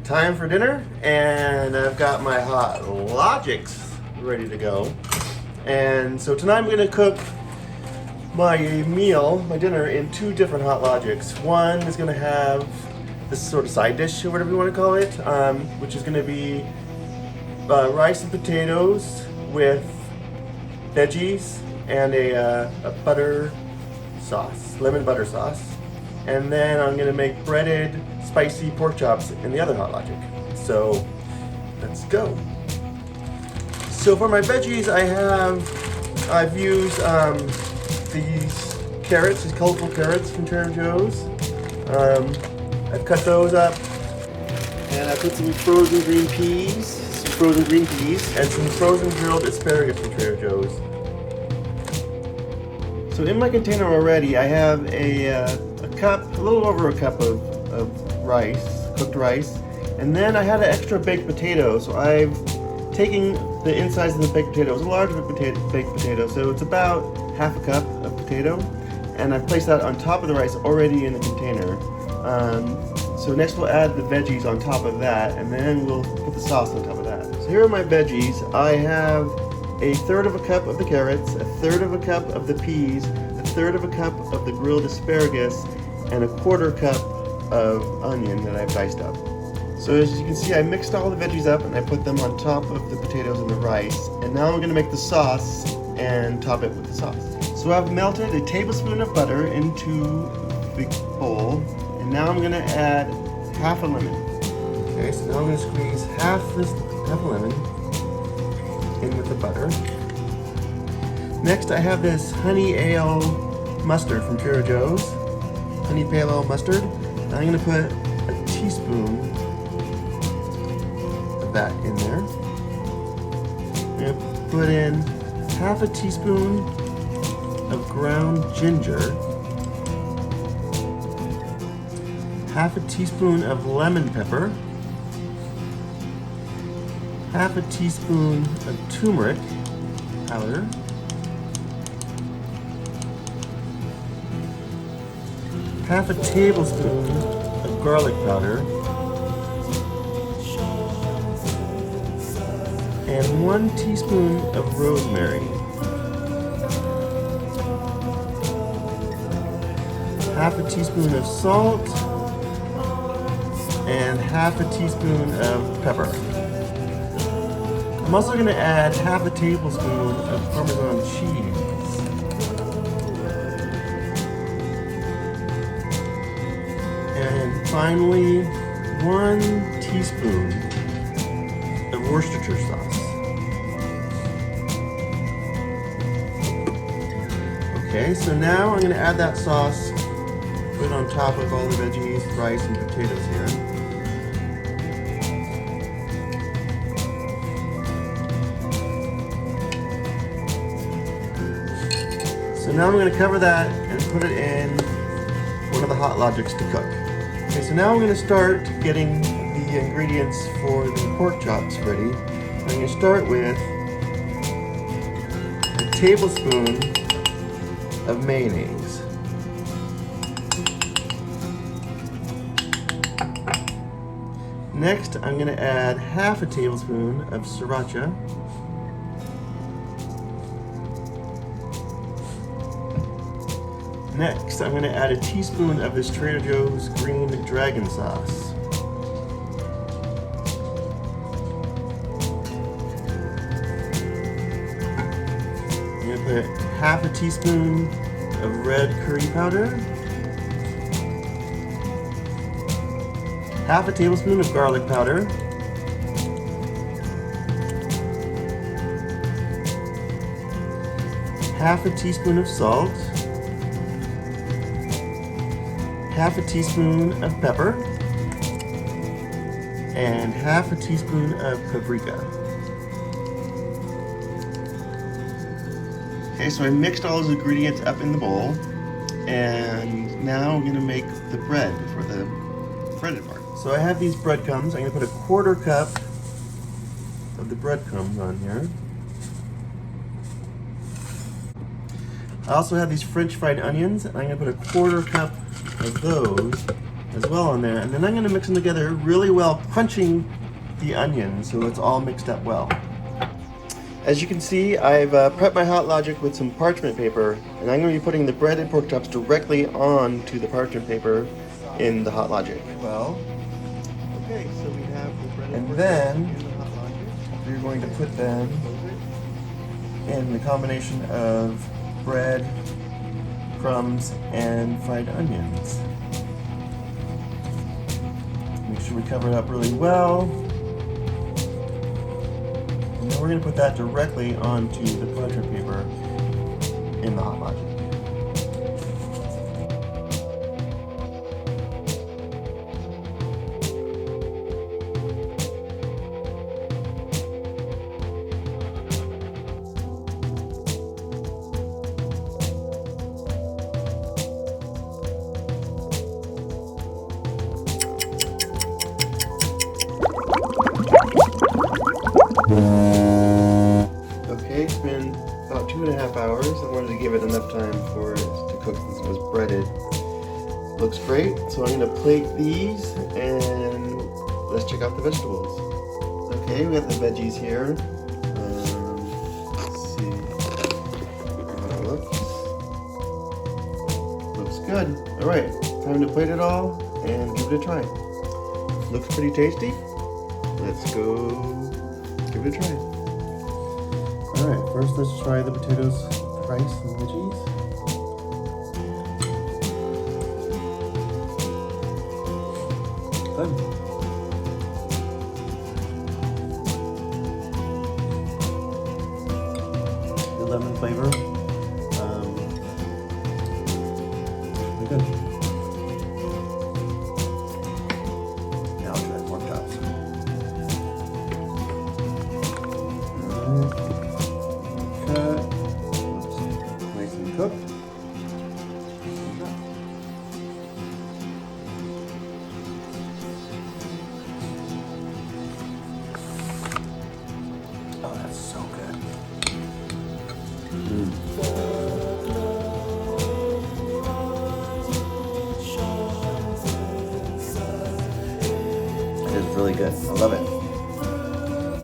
Time for dinner, and I've got my Hotlogics ready to go. And so tonight I'm going to cook my dinner, in two different Hotlogics. One is going to have this sort of side dish, or whatever you want to call it, which is going to be rice and potatoes with veggies and a butter sauce, lemon butter sauce. And then I'm going to make breaded spicy pork chops in the other Hotlogic. So let's go. So for my veggies, I've used these carrots, these colorful carrots from Trader Joe's. I've cut those up, and I put some frozen green peas, and some frozen grilled asparagus from Trader Joe's. So in my container already, I have a little over a cup of rice, cooked rice, and then I had an extra baked potato, so I've taken the insides of the baked potato. It's a large baked potato, so it's about half a cup of potato, and I've placed that on top of the rice already in the container. So next we'll add the veggies on top of that, and then we'll put the sauce on top of that. So here are my veggies. I have a third of a cup of the carrots, a third of a cup of the peas, a third of a cup of the grilled asparagus, and a quarter cup of onion that I've diced up. So as you can see, I mixed all the veggies up and I put them on top of the potatoes and the rice. And now I'm going to make the sauce and top it with the sauce. So I've melted a tablespoon of butter into the bowl, and now I'm going to add half a lemon. Okay, so now I'm going to squeeze half a lemon in with the butter. Next, I have this honey ale mustard from Trader Joe's. Honey pale ale mustard. I'm going to put a teaspoon of that in there. I'm going to put in half a teaspoon of ground ginger, half a teaspoon of lemon pepper, half a teaspoon of turmeric powder, half a tablespoon of garlic powder, and 1 teaspoon of rosemary, half a teaspoon of salt, and half a teaspoon of pepper. I'm also going to add half a tablespoon of parmesan cheese. And finally, 1 teaspoon of Worcestershire sauce. Okay, so now I'm going to add that sauce, put it on top of all the veggies, rice, and potatoes here. So now I'm going to cover that and put it in one of the Hotlogics to cook. Okay, so now I'm going to start getting the ingredients for the pork chops ready. I'm going to start with a tablespoon of mayonnaise. Next, I'm going to add half a tablespoon of soracha. Next, I'm going to add a teaspoon of this Trader Joe's green dragon sauce. I'm going to put half a teaspoon of red curry powder, half a tablespoon of garlic powder, half a teaspoon of salt, half a teaspoon of pepper, and half a teaspoon of pabrika. Okay, so I mixed all those ingredients up in the bowl, and now I'm going to make the bread for the breaded part. So I have these breadcrumbs. I'm going to put a quarter cup of the breadcrumbs on here. I also have these French fried onions, and I'm going to put a quarter cup of those as well on there. And then I'm going to mix them together really well, crunching the onion so it's all mixed up well. As you can see, I've prepped my Hotlogic with some parchment paper, and I'm going to be putting the breaded pork chops directly onto the parchment paper in the Hotlogic. Well, okay, so we have the breaded pork chops in the Hotlogic. We're going to put them in the combination of bread, crumbs, and fried onions. Make sure we cover it up really well. And then we're going to put that directly onto the parchment paper in the Hotlogic. Okay, it's been about 2.5 hours. I wanted to give it enough time for it to cook since it was breaded. Looks great, so I'm going to plate these and let's check out the vegetables. Okay, we got the veggies here. Let's see how it looks. Looks good. Alright, time to plate it all and give it a try. Looks pretty tasty. Let's go give it a try. Alright, first let's try the potatoes, rice, and veggies. Good. The lemon flavor. Pretty good. Now I'll try pork chops. Cut. Nice and cooked. Oh, that's so good. It is really good. I love it.